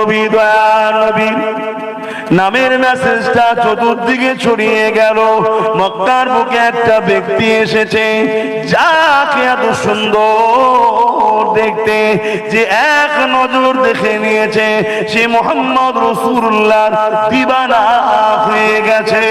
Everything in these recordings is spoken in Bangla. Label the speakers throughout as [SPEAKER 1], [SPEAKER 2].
[SPEAKER 1] নবী দয়ার নবী নামের মেসেজটা চতুর্দিকে ছড়িয়ে গেল। মক্কার বুকে একটা ব্যক্তি এসেছে যাকে এত সুন্দর দেখতে যে এক নজর দেখে নিয়েছে সে মুহাম্মদ রাসূলুল্লাহর দিবানা হয়ে গেছে।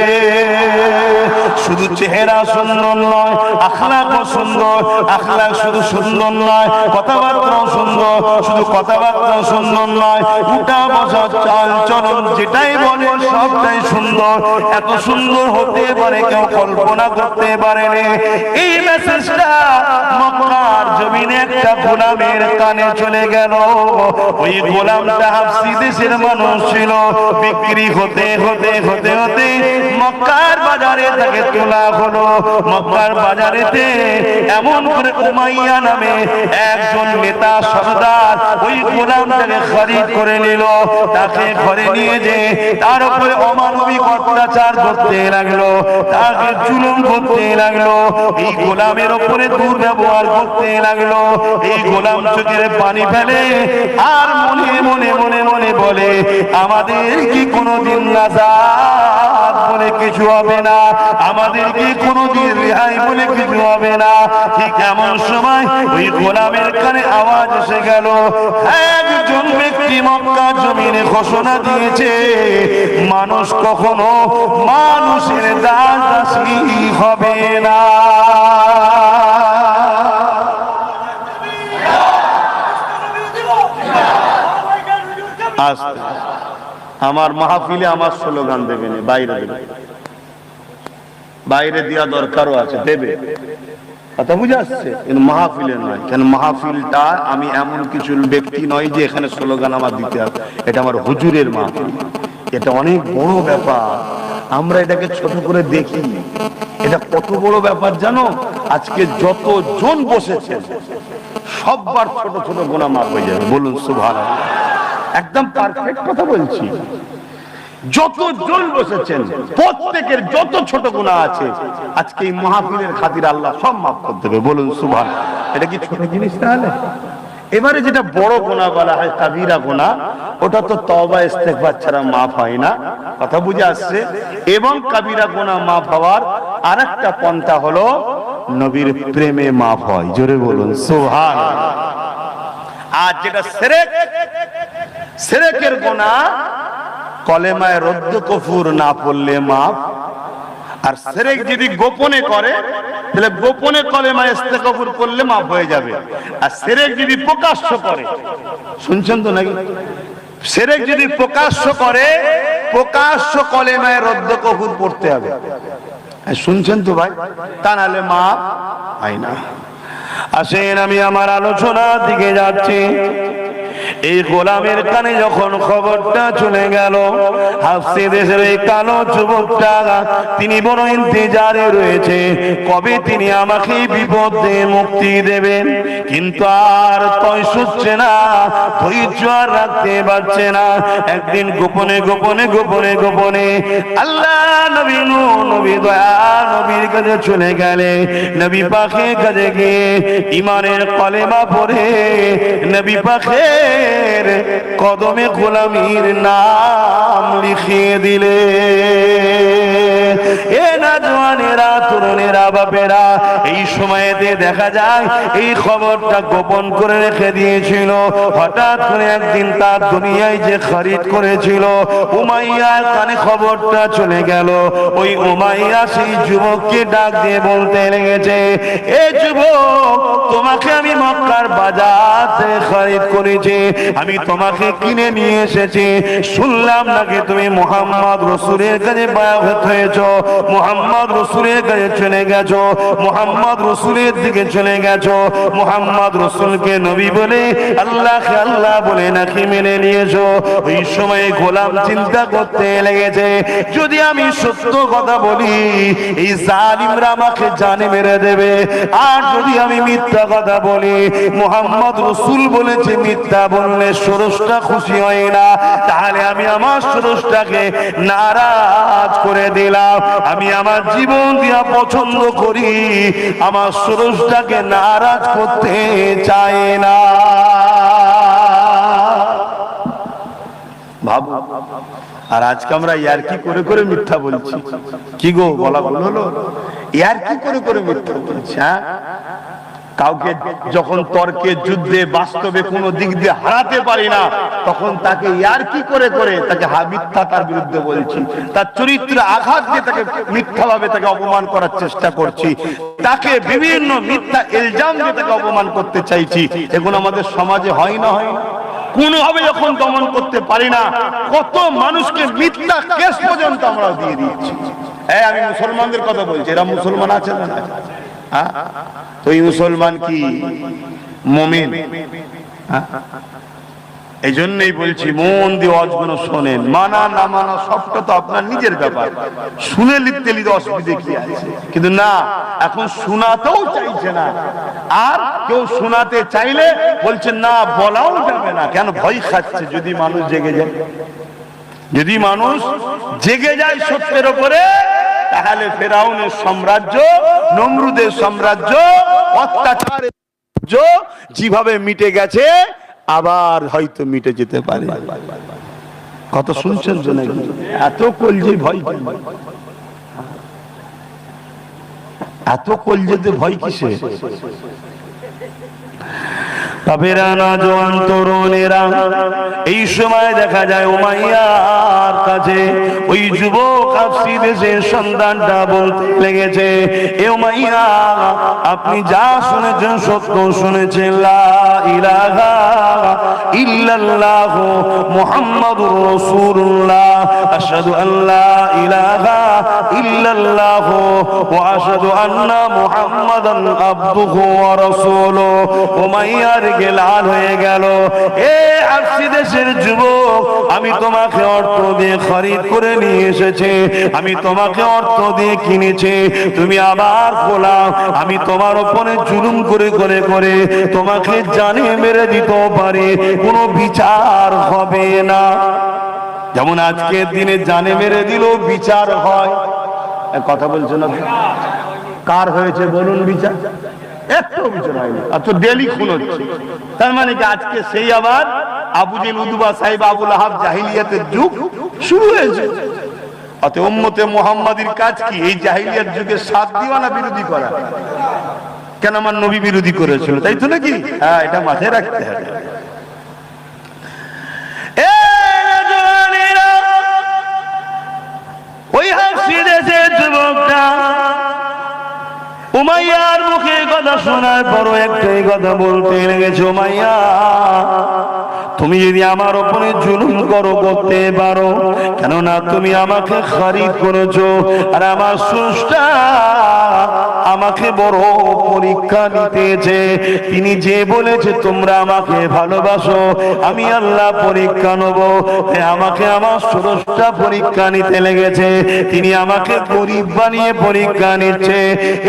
[SPEAKER 1] শুধু চেহারা সুন্দর নয়, আখলাকও সুন্দর। আখলাক শুধু সুন্দর নয়, কথাবার্তাও সুন্দর। শুধু কথাবার্তাও সুন্দর নয়, উঠা বসা চাল চলন যেটাই বলে সবটাই সুন্দর। এত সুন্দর হতে পারে কেউ কল্পনা করতে পারেনি। এই মেসেজটা মক্কার জমিনে একটা গোলামের কানে চলে গেল। ওই গোলামটা হাবশী দেশের মানুষ ছিল। বিক্রি হতে হতে হতে হতে মক্কার বাজারে তাকে তোলা হলো। মক্কার বাজারেতে এমন করে উমাইয়া নামে একজন নেতা সরদার ওই গোলামটাকে খরিদ করে নিল। তাকে ঘরে নিয়ে যে তার উপরে অমানবিক অত্যাচার করতে লাগলো, তাকে জুলুম করতে লাগলো, এই গোলামের উপরে দুর্ব্যবহার করতে লাগলো। এই গোলাম চোখের পানি ফেলে আর মনে মনে মনে মনে বলে আমাদের কি কোনোদিন নাজাত বলে কিছু হবে না, আমাদের কি কোনোদিন রেহাই বলে কিছু হবে না। ঠিক এমন সময় ওই গোলামের কানে আওয়াজ এসে গেল, একজন ব্যক্তি মক্কা জমিনে ঘোষণা দিয়েছে মানুষ কখনো মানুষের দাসী হবে না। আমার মাহফিলে আমার স্লোগান দেবে না, বাইরে দেবে, বাইরে দেওয়া দরকারও আছে, দেবে, কথা বুঝে আসছে, কিন্তু মাহফিলে নয়। কেন মাহফিলটা আমি এমন কিছু ব্যক্তি নয় যে এখানে স্লোগান আমার দিতে হবে। এটা আমার হুজুরের মাহফিল, এটা অনেক বড় ব্যাপার। আমরা এটাকে ছোট করে দেখি, এটা কত বড় ব্যাপার জানো? আজকে যতজন বসেছেন সববার ছোট ছোট গুনাহ মাফ হয়ে যাবে। বলুন সুবহানাল্লাহ। একদম পারফেক্ট কথা বলছি। যতজন বসেছেন প্রত্যেকের যত ছোট গুনাহ আছে আজকে এই মাহফিলের খাতির আল্লাহ সব মাফ করে দেবে। বলুন সুবহানাল্লাহ। এটা কি ছোট জিনিস তাহলে? এবারে যেটা বড় গুনাহ বলা হয় কাবিরা গুনাহ, ওটা তো তওবা ইস্তেগফার ছাড়া মাফ হয় না, কথা বুঝে আসছে? এবং কাবিরা গুনাহ মাফ হওয়ার আরেকটা পন্থা হলো নবীর প্রেমে মাফ হয়। জোরে বলুন সুবহানাল্লাহ। আর যেটা শিরক, শিরকের গুনাহ কলেমায় রদ্দ কুফর না পড়লে মাফ। আর শিরক যদি গোপনে করে তাহলে গোপনে কলেমায় ইস্তেগফার করলে মাফ হয়ে যাবে। আর শিরক যদি প্রকাশ্য করে, শুনছেন তো নাকি? শিরক যদি প্রকাশ্য করে প্রকাশ্য কলেমায় রদ্দ কুফর পড়তে হবে। শুনছেন তো ভাই? তা নাহলে মাফ হয় না। আসেন আমি আমার আলোচনার দিকে যাচ্ছি। এই গোলামের কানে যখন খবরটা চলে গেল, হাবশী দেশের এই কালো যুবকটা তিনি বড় ইন্তজারে রয়েছে, কবে তিনি আমাকে বিপদ থেকে মুক্তি দেবেন। কিন্তু আর তয় সচ্ছে না, ধৈর্য আর রাখতে পারছে না। একদিন গোপনে গোপনে গোপনে গোপনে আল্লাহ নবী নূহ নবী দয়ার নবীর কাছে চলে গেলে। নবী পাকের কাছে গিয়ে ঈমানের কলেমা পড়ে নবী পাকের কদমে গোলামীর নাম লিখিয়ে দিলে। এ নওজওয়ানেরা, তরুণেরা, বাপেরা, এই সময়েতে দেখা যায় এই খবরটা গোপন করে রেখে দিয়েছিল। হঠাৎ করে একদিন তার দুনিয়ায় যে খরিদ করেছিল উমাইয়ার কানে খবরটা চলে গেল। ওই উমাইয়া সেই যুবককে ডাক দিয়ে বলতে লেগেছে, এ যুবক, তোমাকে আমি মক্কার বাজার থেকে খরিদ করেছি, আমি তোমাকে কিনে নিয়ে এসেছি। শুনলাম নাকি তুমি মুহাম্মদ রাসূলের কাছে বায়াত হয়েছো, মুহাম্মদ রাসূলের কাছে চলে গেছো, মুহাম্মদ রাসূলের দিকে চলে গেছো, মুহাম্মদ রাসূলকে নবী বলে আল্লাহকে আল্লাহ বলে নাকি মেনে নিয়েছো। ওই সময় গোলাম চিন্তা করতে লেগেছে, যদি আমি সত্য কথা বলি এই জালিমরা আমাকে জানে মেরে দেবে, আর যদি আমি মিথ্যা কথা বলি, মুহাম্মদ রাসূল বলেছে মিথ্যা বললে ষোড়শটা খুশি হয় না, তাহলে আমি আমার ষোড়শটাকে নারাজ করে দিলাম। আমি আমার জীবন দিয়া পছন্দ করি, আমার ষোড়শটাকে নারাজ করতে চাই না। ভাবো। আর আজকে আমরা ইয়ারকি করে করে মিথ্যা বলছি। কি গো বলা ভুল হলো? ইয়ারকি করে করে মিথ্যা বলছি। হ্যাঁ, কাউকে যখন তর্কে যুদ্ধে বাস্তবে কোনো দিক দিয়ে হারাতে পারি না, তখন তাকে ইয়ারকি করে করে তাকে মিথ্যা তার বিরুদ্ধে বলছি, তার চরিত্রে আঘাত দিয়ে তাকে মিথ্যাভাবে তাকে অপমান করার চেষ্টা করছি, তাকে বিভিন্ন মিথ্যা ইলজাম দিয়ে তাকে অপমান করতে চাইছি। এগুলো আমাদের সমাজে হয় না? হয় না? কোনোভাবে যখন দমন করতে পারি না, কত মানুষকে মিথ্যা কেস পর্যন্ত আমরা দিয়ে দিচ্ছি। আমি মুসলমানদের কথা বলছি, এরা মুসলমান আছে না? তো এই মুসলমান কি মুমিন? এই জন্যই বলছি মন দিয়ে ওয়াজগুলো শোনেন। মানা না মানা সবটা তো আপনার নিজের ব্যাপার, শুনে লিখতে লিখতে অসুবিধে কি আছে? কিন্তু না, এখন শোনাতেও চাইছে না। আর কেউ শোনাতে চাইলে বলছে না, বলাও যাবে না। কেন? ভয় খাচ্ছে যদি মানুষ জেগে যায়। যদি মানুষ জেগে যায় সত্যের উপরে, তাহলে ফেরাউনের সাম্রাজ্য, নমরুদের সাম্রাজ্য, অত্যাচারের যেভাবে মিটে গেছে আবার হয়তো মিটে যেতে পারে। কত শুনছেন তো নাকি? এত কলজে ভয়, এত কলজেতে ভয় কিসে? বাপেরা, নওজোয়ান তরুণেরা, এই সময় দেখা যায় উমাইয়ার কাছে ওই যুবক আফসি দেশের সন্তানটা বলতে লেগেছে, এ উমাইয়া, আপনি যা শুনেছেন সত্য শুনেছেন। লা ইলাহা ইল্লাল্লাহু মুহাম্মাদুর রাসূলুল্লাহ, আশহাদু আল্লা ইলাহা ইল্লাল্লাহু ওয়া আশহাদু আন্না মুহাম্মাদান আবদুহু ওয়া রাসূলুহু। উমাইয়ার লাল হয়ে গেল। এ আফসি দেশের যুবক, আমি তোমাকে অর্থ দিয়ে খরিদ করে নিয়ে এসেছি, আমি তোমাকে অর্থ দিয়ে কিনেছি, তুমি আবার গোলাম। আমি তোমার উপরে জুলুম করে করে করে তোমাকে জানে মেরে দিতে পারি, কোনো বিচার হবে না। যেমন আজকের দিনে জানে মেরে দিলেও বিচার হয়। কথা বলছো না? কার হয়েছে বলুন বিচার? একটু বিচার হয়নি, আর তো ডেলি খুন হচ্ছে। তার মানে কি আজকে সেই আবার আবু জেল, উদবা, সাহেব, আবুল আহাব জাহিলিয়াতের যুগ শুরু হয়েছে। অতএব উম্মতে মুহাম্মাদির কাজ কি? এই জাহিলিয়াত যুগে সাথ দিওয়া না বিরোধী করা? কেন? আমার নবী বিরোধী করেছিল, তাই তো নাকি? হ্যাঁ, এটা মাথায় রাখতে হবে। ওই হাফসি দেশের যুবকটা উমাইয়ার মুখে কথা শোনার পর একটাই কথা বলতে লেগেছে, উমাইয়া, তুমি যদি আমার উপরে জুলুম করতে পারো, কেননা তুমি আমাকে খরিদ করেছো, আর আমার স্রষ্টা আমাকে বড় পরীক্ষা নিতেছে। তিনি যে বলেছে তোমরা আমাকে ভালোবাসো, আমি আল্লাহ পরীক্ষা নেব। আমাকে আমার স্রষ্টা পরীক্ষা নিতে লেগেছে, তিনি আমাকে গরিব বানিয়ে পরীক্ষা নিচ্ছে।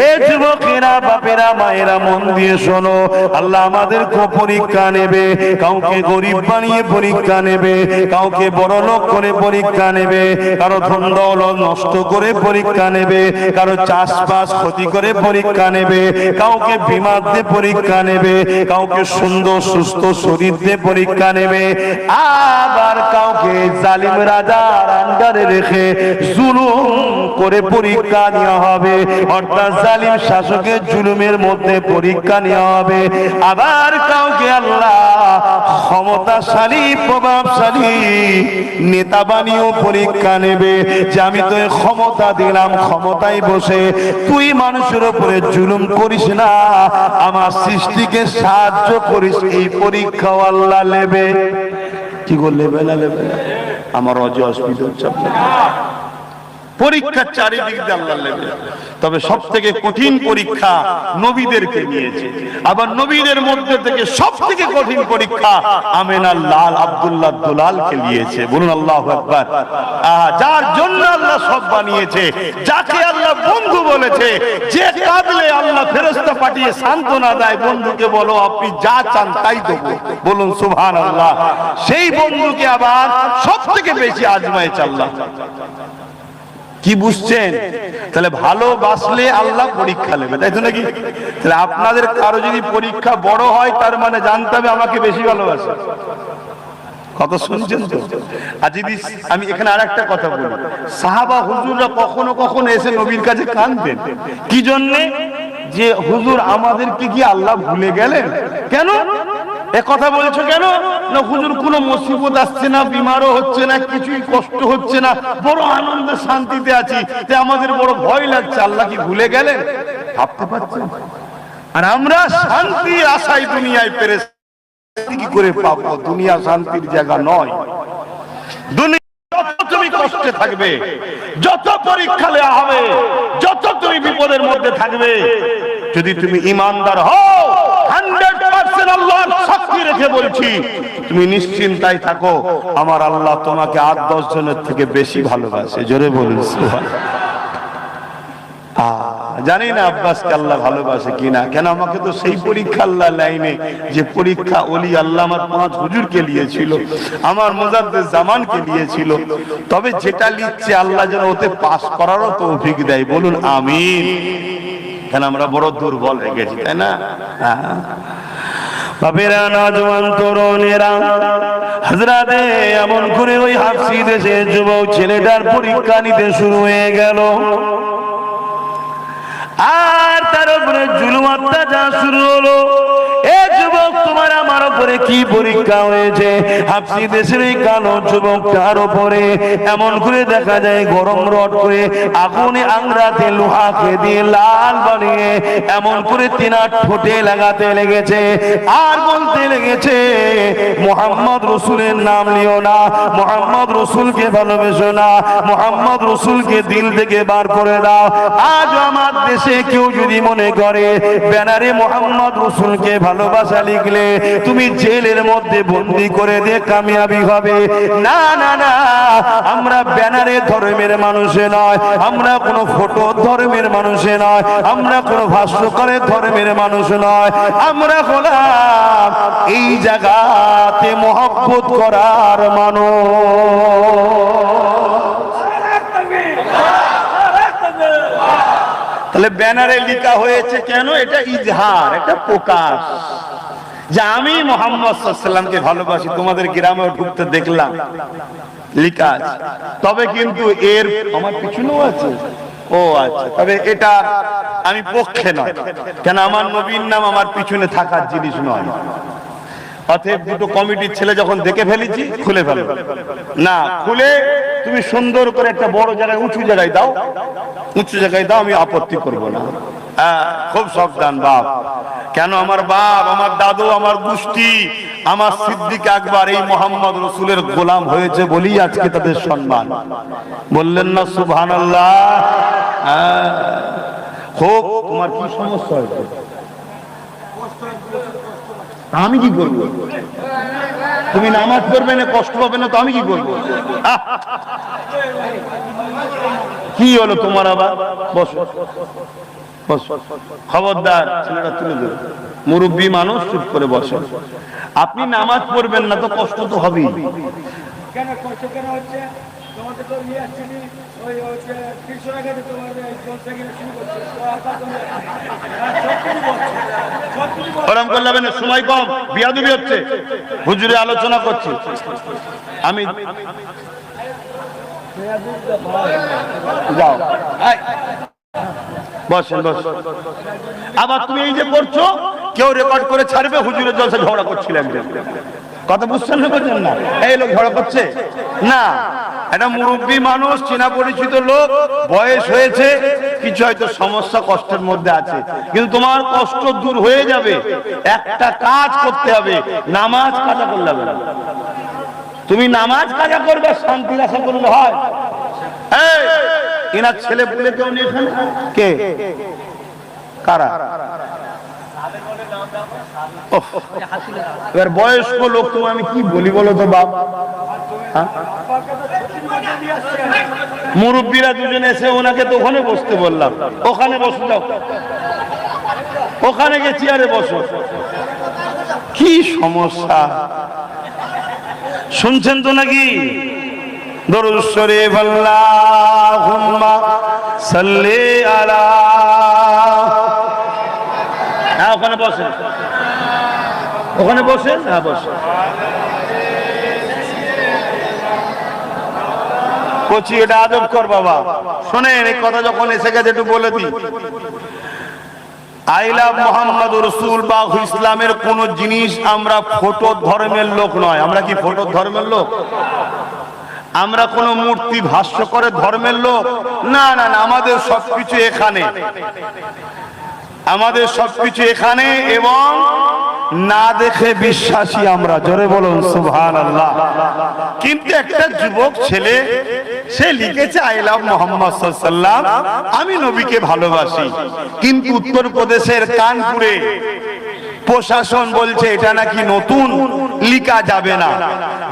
[SPEAKER 1] এ যুবকেরা, বাপেরা, মায়েরা, মন দিয়ে শোনো, আল্লাহ আমাদেরকে পরীক্ষা নেবে। কাউকে গরিব বানিয়ে পরীক্ষা নেবে, কাউকে বড় লোক করে পরীক্ষা নেবে, কারো ধন দৌলত নষ্ট করে পরীক্ষা নেবে, কারো চাষবাস ক্ষতি করে পরীক্ষা নেবে, কাউকে বিমার দিয়ে পরীক্ষা নেবে, কাউকে সুন্দর সুস্থ শরীর দিয়ে পরীক্ষা নেবে, আবার কাউকে জালিম রাজার আন্ডারে রেখে জুলুম করে পরীক্ষা নেওয়া হবে। অর্থাৎ জালিম শাসকের জুলুমের মধ্যে পরীক্ষা নেওয়া হবে। আবার কাউকে আল্লাহ ক্ষমতাশালী, প্রভাবশালী নেতা বানিয়েও পরীক্ষা নেবে, যে আমি তো ক্ষমতা দিলাম, ক্ষমতায় বসে তুই মানুষের উপরে জুলুম করিস না, আমার সৃষ্টিকে সাহায্য করিস। এই পরীক্ষাও আল্লাহ নেবে। কি করলে? নেবে না? আমার অসুবিধা হচ্ছে। পরীক্ষা চারিদিক দিয়ে আল্লাহ নেবে। তবে সব থেকে কঠিন পরীক্ষা নবীদেরকে নিয়েছে। আবার নবীদের মধ্যে থেকে সব থেকে কঠিন পরীক্ষা আমেনার লাল আব্দুল্লাহ দুলালকে নিয়েছে। বলুন আল্লাহু আকবার। যার জন্য আল্লাহ সব বানিয়েছে, যাকে আল্লাহ বন্ধু বলেছে, যে কাঁদলে আল্লাহ ফেরেশতা পাঠিয়ে সান্ত্বনা দেয়, বন্ধুকে বলো আপনি যা চান তাই দেবো। বলুন সুবহানাল্লাহ। সেই বন্ধুকে আবার সব থেকে বেশি আজমাইছে আল্লাহ। কি বুঝছেন? তাহলে ভালোবাসলে আল্লাহ পরীক্ষা নেবে, তাই তো নাকি? তাহলে আপনাদের কারো যদি পরীক্ষা বড় হয়, তার মানে জানতে হবে আমাকে বেশি ভালোবাসে। কথা শুনছেন তো? আর যদি আমি এখানে আরেকটা কথা বলি, সাহাবা হুজুররা কখনো কখনো এসে নবীর কাছে কাঁদতেন, কি জন্যে? যে হুজুর আমাদেরকে কি আল্লাহ ভুলে গেলেন? কেন এ কথা বলছো কেন? না হুজুর কোনো মুসিবত আসছে না, বিমারও হচ্ছে না, কিছুই কষ্ট হচ্ছে না, বড় আনন্দ শান্তিতে আছি, তাই আমাদের বড় ভয় লাগছে, আল্লাহ কি ভুলে গেলেন? ভাবতে পারছেন? আর আমরা শান্তির আশায় দুনিয়ায় পেরেছি, কি করে পাবো? দুনিয়া শান্তির জায়গা নয়। দুনিয়া যত তুমি কষ্টে থাকবে, যত পরীক্ষা নেওয়া হবে, যত তুমি বিপদের মধ্যে থাকবে, যদি তুমি ইমানদার হও 100% আল্লাহর সাক্ষী রেখে বলছি, তুমি নিশ্চিন্তায় থাকো, আমার আল্লাহ তোমাকে 8-10 জনের থেকে বেশি ভালোবাসে। জোরে বলুন সুবহানাল্লাহ। জানি না আব্বাসকে আল্লাহ ভালোবাসে কিনা, কেন আমাকে তো সেই পরীক্ষা আল্লাহ লাইনে, যে পরীক্ষা ওলি আল্লাহ আমার 5 হুজুরকে নিয়েছিল, আমার মুজাদ্দিদ জামানকে নিয়েছিল। তবে যেটা লিখছে আল্লাহ যেন ওতে পাস করারও তৌফিক দেয়। বলুন আমিন। কেন আমরা বড় দুর্বল হয়ে গেছি, তাই না? বাপেরা, নওজোয়ান তরুণেরা, হযরতে এমন করে ওই হাফসি দেশের যুবক ছেলেটার পরীক্ষা নিতে শুরু হয়ে গেল, আর তার উপরে জুলুম অত্যাচার শুরু হলো। এ যুবক, তোমার আমার উপরে কি পরীক্ষা হয়েছে? হাফসি দেশের এই কালো যুবকটার উপরে এমন করে দেখা যায় গরম রড করে আগুনে আংরাতে লোহাকে দিয়ে লাল বানিয়ে এমন করে তিনার ঠোঁটে লাগাতে লেগেছে, আর বলতে লেগেছে, মুহাম্মদ রসুলের নাম নিও না, মুহাম্মদ রসুলকে ভালোবেসো না, মুহাম্মদ রসুলকে দিল থেকে বার করে দাও। আজ আমার দেশে কেউ যদি মনে করে ব্যানারে মুহাম্মদ রসুলকে ভালোবাসা লিখলে তুমি জেলের মধ্যে বন্দী করে দিয়ে কামিয়াবি হবে, না না না, আমরা ব্যানারে ধর্মের মানুষে নয়, আমরা কোনো ফটো ধর্মের মানুষে নয়, আমরা কোনো ভাষ্যকারের ধর্মের মানুষ নয়, আমরা হলাম এই জায়গাতে মহব্বত করার মানুষ। তাহলে ব্যানারে লেখা হয়েছে কেন? এটা ইজহার, এটা প্রকাশ যে আমি মুহাম্মদ সাল্লাল্লাহু আলাইহি ওয়াসাল্লামকে ভালোবাসি। তোমাদের গ্রামেও ঢুকতে দেখলাম লেখা আছে, তবে কিন্তু এর আমার পিছনেও আছে। ও আচ্ছা, তবে এটা আমি পক্ষে নয়, কেন আমার নবীর নাম আমার পিছনে থাকার জিনিস নয়। অতএব দুটো কমিটির ছেলে যখন দেখে ফেলেছি, খুলে ফেলো না, খুলে তুমি সুন্দর করে একটা বড় জায়গায়, উঁচু জায়গায় দাও, উঁচু জায়গায় দাও, আমি আপত্তি করব না। খুব সাবধান বাপ, কেন আমার বাপ, আমার দাদু, আমার গোষ্ঠী, আমার সিদ্দিক আকবর এই মুহাম্মদ রসুলের গোলাম হয়েছে বলেই আজকে তাদের সম্মান। বললেন না সুবহানাল্লাহ? খুব তোমার কি সমস্যা হয়েছে? আমি কি করবো? তুমি নামাজ পড়বে না, কষ্ট পাবে না, তো আমি কি করবো? কি হলো তোমার আবার? বসো বসো, খবরদার ছেলেটা তুলে দেবে, মুরব্বী মানুষ, চুপ করে বসো। আপনি নামাজ পড়বেন না তো কষ্ট তো হবেই। কেন কষ্ট কেন হচ্ছে? তোমাদের তো নিয়ে আসছি, ওই হচ্ছে 300 টাকা দিয়ে তোমাদের জলসা কিনে শুরু করছে, ওরম করলে হবে না, সময় কম, বিয়াদবি হচ্ছে, হুজুরে আলোচনা করছি আমি। যাও বসেন বসেন। আবার তুমি এই যে করছো, কেউ রেকর্ড করে ছাড়বে, হুজুরের জলসা ঝগড়া করছিলেন, কথা বুঝছেন না? বুঝছেন না? এই লোক ঝগড়া করছে না, এটা মুরব্বী মানুষ, চেনা পরিচিত লোক, বয়স হয়েছে, কিছু হয়তো সমস্যা কষ্টের মধ্যে আছে, কিন্তু তোমার কষ্ট দূর হয়ে যাবে। একটা কাজ করতে হবে, নামাজ কাজা করলে হবে না। তুমি নামাজ কাজা করবে, শান্তির আশা করলে হয়? এনার ছেলে পুলে কেউ নেই এখানে? কে কারা? এবার বয়স্ক লোক, তুমি আমি কি বলি বলো তো বাপ? মুরব্বীরা দুজন এসে ওনাকে তো ওখানে বসতে বললাম, ওখানে বসে যাও, ওখানে গিয়ে চেয়ারে বসো। কি সমস্যা শুনছেন তো নাকি? দরুদ শরীফ আল্লাহুম্মা সাল্লি আলা। হ্যাঁ ওখানে বসেন, ওখানে বসেন, হ্যাঁ বসেন। কচি, এটা আদব কর বাবা। শোনেন, এই কথা যখন এসে গেছে একটু বলে দিই। আই লাভ মোহাম্মদ রসুল বা ইসলামের কোন জিনিস আমরা ফটো ধর্মের লোক নয়। আমরা কি ফটো ধর্মের লোক? আমরা কোন মূর্তি ভাষ্য করে ধর্মের লোক না, না, না। আমাদের সবকিছু এখানে, আমাদের সবকিছু এখানে, এবং না দেখে বিশ্বাসী আমরা। জোরে বলুন সুবহানাল্লাহ। কিন্তু একটা যুবক ছেলে, সে লিখেছে আই লাভ মোহাম্মদ সাল্লাল্লাহু আলাইহি ওয়াসাল্লাম, আমি নবীকে ভালোবাসি। কিন্তু উত্তরপ্রদেশের কানপুরে প্রশাসন বলছে এটা নাকি নতুন, লিখা যাবে না।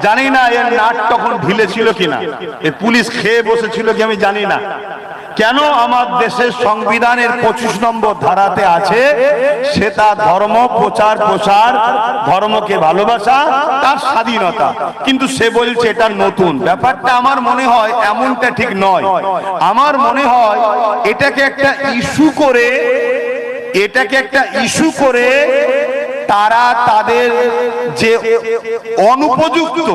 [SPEAKER 1] জানি না এর নাট তখন ঢিলে ছিল কিনা, এ পুলিশ খেয়ে বসেছিল কি আমি জানি না। কেন? আমার দেশের সংবিধানের 25 নম্বর ধারাতে আছে, সে তার ধর্ম প্রচার, ধর্মকে ভালোবাসা, তার স্বাধীনতা। কিন্তু সে বলছে এটা নতুন। ব্যাপারটা আমার মনে হয় এমনটা ঠিক নয়। আমার মনে হয় এটাকে একটা ইস্যু করে তারা তাদের যে অনুপযুক্ত,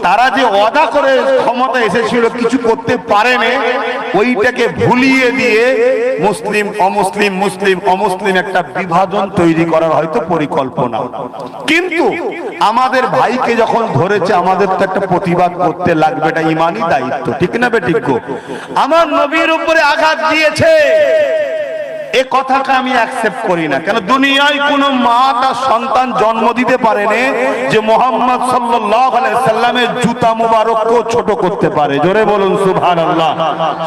[SPEAKER 1] তারা যে ওয়াদা করে ক্ষমতা এসেছিল কিছু করতে পারেনি, ওইটাকে ভুলিয়ে দিয়ে মুসলিম অমুসলিম, মুসলিম অমুসলিম একটা বিভাজন তৈরি করার হয়তো পরিকল্পনা। কিন্তু আমাদের ভাইকে যখন ধরেছে, আমাদের তো একটা প্রতিবাদ করতে লাগবে, এটা ইমানি দায়িত্ব, ঠিক না বেঠিক? আমার নবীর উপরে আঘাত দিয়েছে, এ কথাকে আমি অ্যাকসেপ্ট করি না। কেন? দুনিয়ায় কোন মা তার সন্তান জন্ম দিতে পারেনি যে মুহাম্মদ সাল্লাল্লাহু আলাইহি সাল্লামের জুতা মুবারককে ছোট করতে পারে। জোরে বলুন সুবহানাল্লাহ।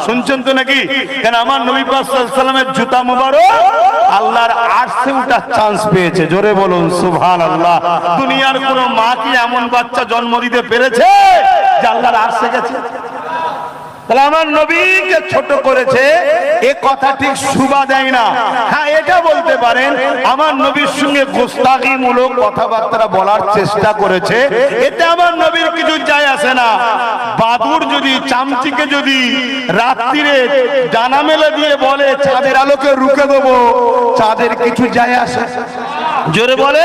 [SPEAKER 1] শুনছেন তো নাকি? কেন আমার নবী পাক সাল্লাল্লাহু আলাইহি সাল্লামের জুতা মুবারক আল্লাহর আরশে ওঠার চান্স পেয়েছে। জোরে বলুন সুবহানাল্লাহ। দুনিয়ার কোন মা কি এমন বাচ্চা জন্ম দিতে পেরেছে যে আল্লাহর আরশে গেছে? তাহলে আমার নবীকে ছোট করেছে, এ কথা ঠিক শুভা দেয় না। হ্যাঁ, এটা বলতে পারেন আমার নবীর সঙ্গে গোস্তাগিমূলক কথাবার্তা বলার চেষ্টা করেছে, এতে আমার নবীর কিছু যায় আসে না। বাদুর যদি চামচিকে যদি রাত্রিরে ডানা মেলে দিয়ে বলে চাঁদের আলোকে রুখে দেবো, চাঁদের কিছু যায় আসে? জোরে বলে।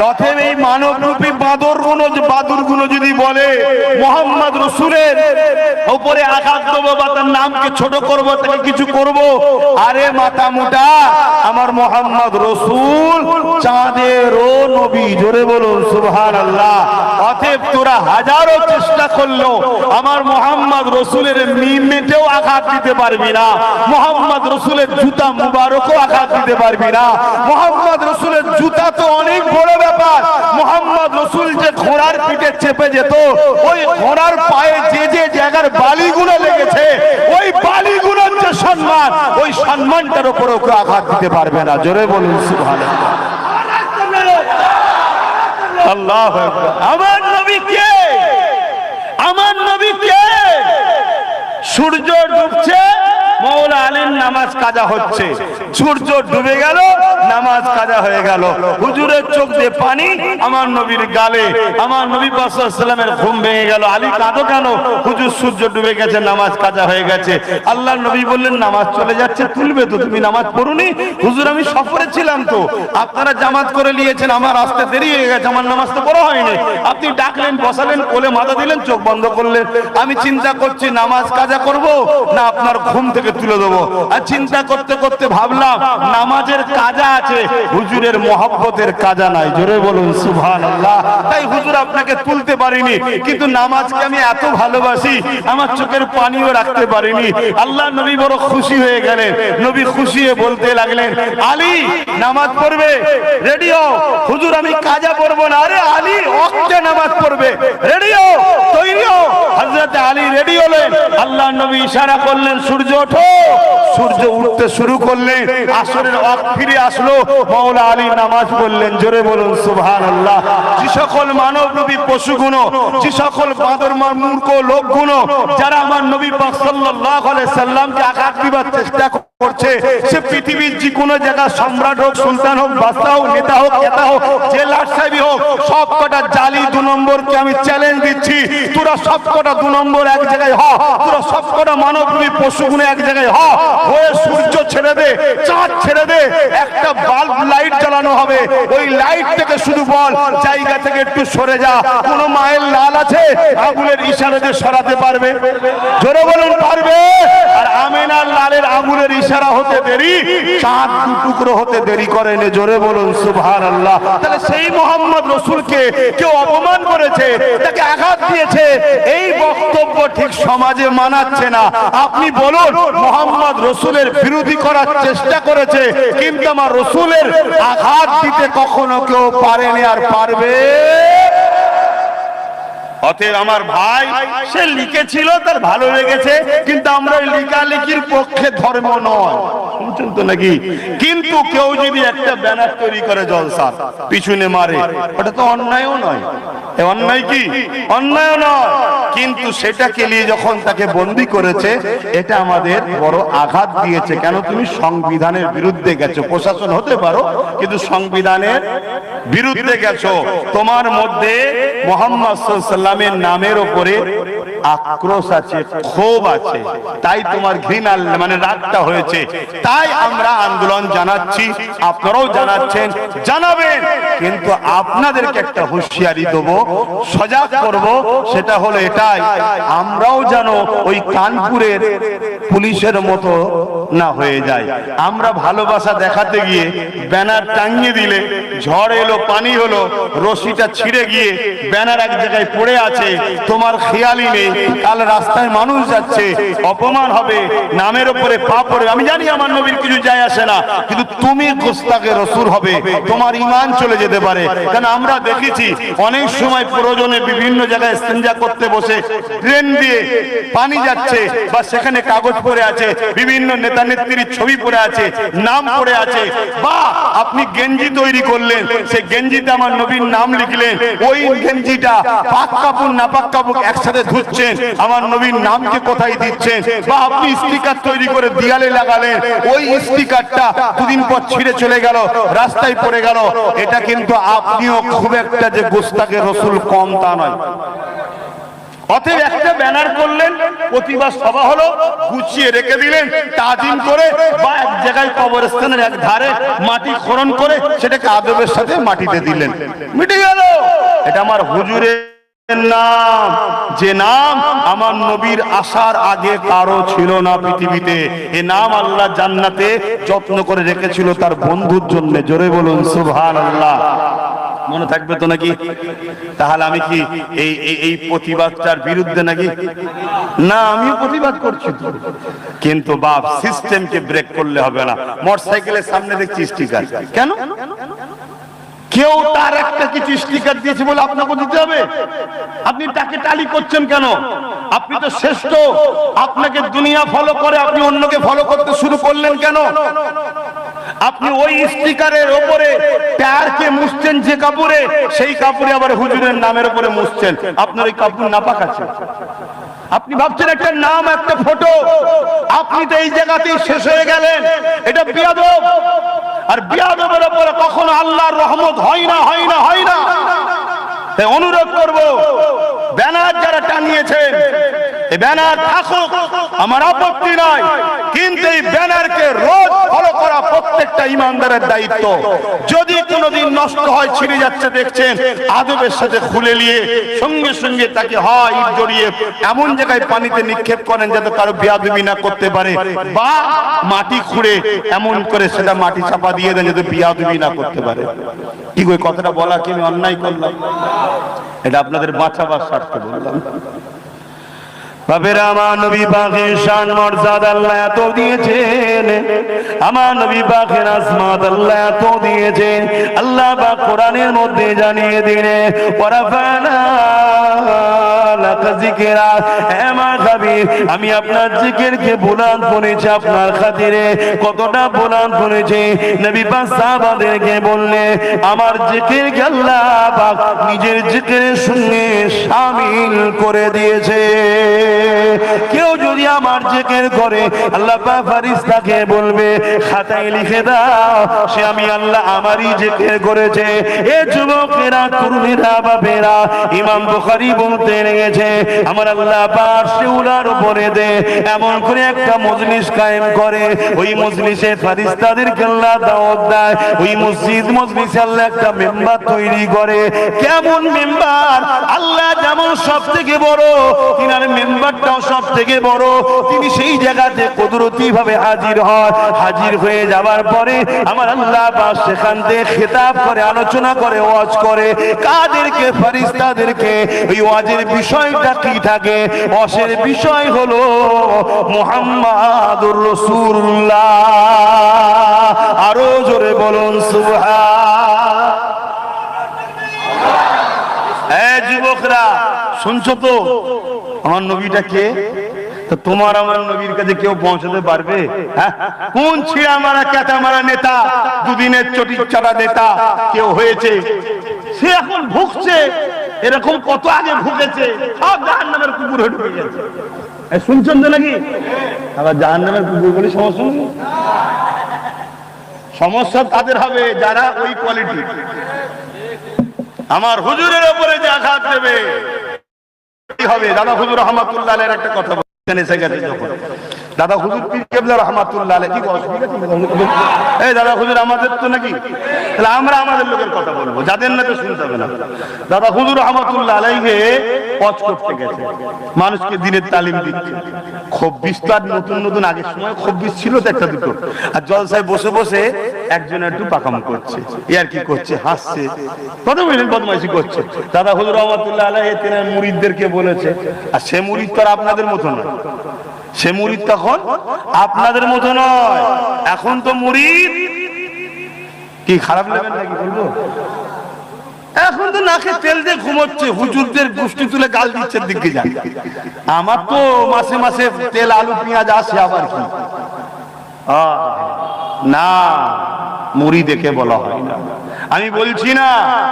[SPEAKER 1] তথেব এই মানবরূপী বাদুরগুলো যদি বলে মোহাম্মদ রসুলের উপরে আঘাত দেবো বা তার নামকে ছোট করবো, তাকে কিছু করব, আরে মাথা মোটা, আমার মোহাম্মদ রসুল চাঁদেরও নবী। জোরে বলুন সুবহানাল্লাহ। অতএব তোরা হাজারো চেষ্টা করলো আমার মোহাম্মদ রসুলের মিমেটেও আঘাত দিতে পারবি না, মোহাম্মদ রসুলের জুতা মুবারকও আঘাত দিতে পারবি না। মোহাম্মদ রসুলের জুতা তো অনেক বড় ব্যাপার। মোহাম্মদ রসুল যে ঘোড়ার পিঠে চেপে যেত, ওই ঘোড়ার পায়ে যে যে জায়গার বালিগুলো লেগেছে, ওই বালিগুলোর যে সম্মান, ওই সম্মানটার উপরে ওকে আঘাত দিতে পারবে না। জোরে বলুন সুবহানাল্লাহ। আল্লাহু আকবার। আমার নবী কে? আমার নবী কে? সূর্য ডুবছে, মওলা আলীর নামাজ কাজা হচ্ছে, সূর্য ডুবে গেল, নামাজ কাজা হয়ে গেল, হুজুরের চোখ দিয়ে পানি আমার নবীর গালে, আমার নবী পাক সাল্লাল্লাহু আলাইহি ওয়াসাল্লামের ঘুম ভেঙে গেল। আলী কাঁদো কেন? হুজুর সূর্য ডুবে গেছে, নামাজ কাজা হয়ে গেছে। আল্লাহর নবী বললেন নামাজ চলে যাচ্ছে, তুলবে তো, তুমি নামাজ পড়ুনি? হুজুর আমি সফরে ছিলাম তো, আপনারা জামাত করে নিয়েছেন, আমার আসতে দেরি হয়ে গেছে, আমার নামাজ তো পড়া হয়নি। আপনি ডাকলেন, বসালেন, কোলে মাথা দিলেন, চোখ বন্ধ করলেন। আমি চিন্তা করছি নামাজ কাজা করব না আপনার ঘুম থেকে তুলে দেবো। আর চিন্তা করতে করতে ভাবলাম নামাজের কাজা আছে, হুজুরের মহব্বতের কাজা নাই। জোরে বলুন সুবহানাল্লাহ। তাই হুজুর আপনাকে তুলতে পারিনি, কিন্তু নামাজকে আমি এত ভালোবাসি, আমার চোখের পানিও রাখতে পারিনি। আল্লাহ নবী বড় খুশি হয়ে গেলেন। নবী খুশি হয়ে বলতে লাগলেন, আলী নামাজ পড়বে, রেডি হও। হুজুর আমি কাজা পড়বো না। আরে আলী ওয়াক্তে নামাজ পড়বে, রেডি হও, তৈরি হও। হযরত আলী রেডি হলেন। আল্লাহ নবী ইশারা করলেন সূর্য ওঠো। সূর্য উঠতে শুরু করলেন, আসরের ওয়াক্ত ফিরে আসলো, মাওলা আলী নামাজ পড়লেন। জোরে বলুন সুবহানাল্লাহ। যে সকল মানবরূপী পশুগুলো, যে সকল বাদর মূর্খ লোকগুলো যারা আমার নবী পাক সাল্লাল্লাহু আলাইহি সাল্লামকে আঘাত দিবার চেষ্টা করছে, সে পৃথিবীর যে কোনো জায়গা সম্রাট হোক, সুলতান হোক, বাদশা হোক, নেতা হোক, জেলার সাহেব হোক, সব কটা জালি 2 নম্বরকে আমি চ্যালেঞ্জ দিচ্ছি, তোরা তোরা সবকটা 2 নম্বর এক জায়গায় হ, তোরা সবকটা মানবরূপী পশুগুলো এক জায়গায় হয়ে সূর্য ছেড়ে দে, চাঁদ ছেড়ে দে, একটা বাল্ব লাইট জ্বালানো হবে, ওই লাইট থেকে শুধু বল জায়গা থেকে একটু সরে যা। কোন মায়ের লাল আছে আঙুলের ইশারাতে সরাতে পারবে? জোরে বলুন পারবে? আর আমেনার লালের আঙুলের ইশারা হতে দেরি, চাঁদ 2 টুকরো হতে দেরি করে না। জোরে বলুন সুবহানাল্লাহ। তাহলে সেই মোহাম্মদ রসুলকে কেউ অপমান করেছে, তাকে আঘাত দিয়েছে, এই বক্তব্য ঠিক সমাজে মানাচ্ছে না। আপনি বলুন মোহাম্মদ রসুলের বিরোধী করার চেষ্টা করেছে, কিন্তু আমার রসুলের আঘাত দিতে কখনো কেউ পারেনি আর পারবে? অতএব আমার ভাই সে লিখেছিল, তার ভালো লেগেছে, কিন্তু আমরা ওই লেখালেখির পক্ষে ধর্ম নয়, শুনছেন তো নাকি? কিন্তু কেউ যদি একটা ব্যানার তৈরি করে জলসা পিছনে মারে, ওটা তো অন্যায়ও নয়। অন্যায় কি? অন্যায় নয়, কিন্তু সেটাকে নিয়ে যখন তাকে বন্দী করেছে, এটা আমাদের বড় আঘাত দিয়েছে। কেন? তুমি সংবিধানের বিরুদ্ধে গেছো, প্রশাসন হতে পারো কিন্তু সংবিধানের বিরুদ্ধে গেছো। তোমার মধ্যে মুহাম্মদ সাল্লাল্লাহু আলাইহি ওয়াসাল্লামের নামের উপরে আক্রোশ আছে, ক্ষোভ আছে, তাই তোমার ঘৃণা মানে রাগটা হয়েছে। তাই আমরা আন্দোলন জানাচ্ছি, আপনারাও জানাচ্ছেন, জানাবেন, কিন্তু আপনাদেরকে একটা হুঁশিয়ারি দেবো, সজাগ করব, সেটা হলো এটাই, আমরাও যেন ওই কানপুরের পুলিশের মতো না হয়ে যায়। আমরা ভালোবাসা দেখাতে গিয়ে ব্যানার টাঙিয়ে দিলে ঝড় এলো, পানি হলো, রশিটা ছিঁড়ে গিয়ে ব্যানার এক জায়গায় পড়ে আছে, তোমার খেয়ালই নেই, কাল রাস্তায় মানুষ যাচ্ছে, অপমান হবে, নামের উপরে পা পড়বে। আমি জানি আমার নবীর কিছু যায় আসে না, কিন্তু তুমি গোস্তাকে রসুল হবে, তোমার ঈমান চলে যেতে পারে। কারণ আমরা দেখেছি অনেক সময় প্রয়োজনে বিভিন্ন জায়গায় ইস্তেঞ্জা করতে বসে ট্রেন দিয়ে পানি যাচ্ছে, বা সেখানে কাগজ পড়ে আছে, বিভিন্ন নেতা নেত্রীর ছবি পড়ে আছে, নাম পড়ে আছে, বা আপনি গেঞ্জি তৈরি করলেন, সেই গেঞ্জিতে আমার নবীর নাম লিখলেন, ওই গেঞ্জিটা পাক কাপড় নাপাক কাপড় একসাথে ধুচ্ছেন, আমার নবীর নামকে কোথায় দিচ্ছেন, বা আপনি স্টিকার তৈরি করে দিয়ালে লাগালেন, ওই স্টিকারটা 2 দিন পর ছিঁড়ে চলে গেল, রাস্তায় পড়ে গেল, এটা কিন্তু আপনিও খুব একটা যে গোস্তাকে রসুল কম তা নয়। অতএব একটা ব্যানার করলেন, প্রতিবাদ সভা হলো, গুছিয়ে রেখে দিলেন, তাজিম করে, বা এক জায়গায় কবরস্থানের এক ধারে মাটি খনন করে সেটাকে আদবের সাথে মাটিতে দিলেন, মিটে গেল। এটা আমার হুজুরের নাম, যে নাম আমার নবীর আসার আগে কারো ছিল না পৃথিবীতে। এ নাম আল্লাহ জান্নাতে যত্ন করে রেখেছিল তার বন্ধুর জন্য। জোরে বলুন সুবহানাল্লাহ। মনে থাকবে তো নাকি? তাহলে আমি কি এই প্রতিবাদটার বিরুদ্ধে নাকি? না, আমি প্রতিবাদ করছি, কিন্তু বাপ সিস্টেমকে ব্রেক করলে হবে না। মোটরসাইকেলের সামনে দেখছি স্টিকার, কেন? কেউ তার একটা কিছু স্টিকার দিয়েছে বলে আপনাকে দিতে হবে? আপনি তাকে টালি করছেন কেন? আপনি তো শ্রেষ্ঠ, আপনাকে দুনিয়া ফলো করে, আপনি অন্যকে ফলো করতে শুরু করলেন কেন? আপনি ওই স্টিকারের উপরে টায়ারকে মুছছেন যে কাপড়ে, সেই কাপড়ে আবার হুজুরের নামের উপরে মুছছেন, আপনার ওই কাপড় নাপাক আছে। আপনি ভাবছেন একটা নাম, একটা ফটো, আপনি তো এই জায়গাতেই শেষ হয়ে গেলেন। এটা বিয়াদব, আর বিয়াদবের উপরে কখনো আল্লাহর রহমত হয় না, হয় না, হয় না। তাই অনুরোধ করব, ব্যানার যারা টানিয়েছেন, এই ব্যানার থাকুক, আমার আপত্তি নয়, কিন্তু এই ব্যানারকে রোজ ফলো করা প্রত্যেকটা ইমানদারের দায়িত্ব। যদি কোনোদিন নষ্ট হয়, ছিঁড়ে যাচ্ছে দেখছেন, আদবের সাথে খুলে নিয়ে সঙ্গে সঙ্গে তাকে হয় ইট জড়িয়ে এমন জায়গায় পানিতে নিক্ষেপ করেন যাতে কারো বেয়াদবি না করতে পারে, বা মাটি খুঁড়ে এমন করে সেটা মাটি চাপা দিয়ে দেন যাতে বেয়াদবি না করতে পারে। কি ওই কথাটা বলা কি আমি অন্যায় করলাম? এটা আপনাদের বাঁচাবার স্বার্থে বললাম। বাবেরা, আমার নবী পাকের শান মর্যাদা আল্লাহ এত দিয়েছেন, আমার নবী পাকের আজমত আল্লাহ এত দিয়েছেন, আল্লাহ পাক কোরআনের মধ্যে জানিয়ে দিলে ওয়ারাফানা লাকা যিকরা, হে আমার হাবিব, আমি আপনার জিকিরকে বুলন্দ করেছি আপনার খাতিরে। কতটা বুলন্দ করেছি, নবী পাক সাহাবাদেরকে বললে আমার জিকিরকে আল্লাহ পাক নিজের জিকিরের সঙ্গে শামিল করে দিয়েছে। কেউ যদি আমার জিকির করে, আল্লাহ পাক ফেরেশতাকে বলবে খাতায় লিখে দাও সে আমি আল্লাহ আমারই জিকির করেছে। এ যুবকেরা, তরুণেরা, বাপেরা, ইমাম বুখারী বলতে লেগেছে আমার আল্লাহ পাক শিউলার উপরে দে এমন করে একটা মজলিস কায়েম করে, ওই মজলিসে ফেরেশতাদেরকে আল্লাহ দাওয়াত দেয়। ওই মজলিসে আল্লাহ একটা মেম্বার তৈরি করে। কেমন মেম্বার? আল্লাহ যেমন সব থেকে বড়, তিনার মেম্বারটাও সব থেকে বড়। তিনি সেই জায়গাতে কুদরতি ভাবে হাজির হয়। হাজির হয়ে যাবার পরে আমার আল্লাহ পাক সেখান থেকে খেতাব করে, আলোচনা করে, ওয়াজ করে। কাদেরকে? ফেরেশতাদেরকে। ওই ওয়াজের বিষয়টা কি থাকে? ওয়াজের বিষয় হলো মুহাম্মাদুর রাসূলুল্লাহ। আরো জোরে বলুন সুবহান। এই যুবকরা শুনছো তো আমার নবীটা কে? তো তোমার আমার নবীর কাছে কেউ পৌঁছাতে পারবে? কোন ছিঁড়া মারা ক্যাটা মারা নেতা, দুদিনের চটি চাটা নেতা কেউ হয়েছে, সে এখন ভুগছে। এরকম কত আগে ভুগেছে, সব জাহান্নামের কুকুরে ঢুকে গেছে। শুনছেন তো নাকি? আবার জাহান্নামের কুকুর বলে সমস্যা নেই। সমস্যা তাদের হবে যারা ওই কোয়ালিটি। আমার হুজুরের উপরে যে আঘাত দেবে হবে। দাদা হুজুর রহমাতুল্লাহ আলাইহির একটা কথা বলেছেন এসে গেছে যখন। দাদা হুজুর পীর কেবলা রহমাতুল্লাহ আলাইহি কি অসুবিধা কি? এই দাদা হুজুর আমাদের তো নাকি, তাহলে আমরা আমাদের লোকের কথা বলবো, যাদের না তো শুনতে হবে না। দাদা হুজুর রহমাতুল্লাহ আলাইহি ওয়াজ করতে গেছে, মানুষকে দিনের তালিম দিচ্ছে। খুব বিস্তার নতুন নতুন, আগের সময় খুব বিশ ছিল তো একটা দুটো। আর জলসায় বসে বসে একজন একটু পাকাম করছে, ইয়ার কি করছে, হাসছে, কত বলেন বদমাইশি করছে। দাদা হুজুর রহমাতুল্লাহ আলাইহি তিনি মুরিদদেরকে বলেছে, আর সে মুরিদ তো আপনাদের মতো না, সে মুরিদ তখন আপনাদের মতো নয়। এখন তো মুরিদ কি খারাপ লাগবে নাকি বলবো? এখন তো নাকে তেল দিয়ে ঘুমোচ্ছে, হুজুরদের গোষ্ঠী তুলে গাল দিচ্ছে দিকে যান। আমার তো মাসে মাসে তেল আলু পেঁয়াজ আসে, আবার কি না মুড়ি দেখে বলা হয় না। আমি বলছি না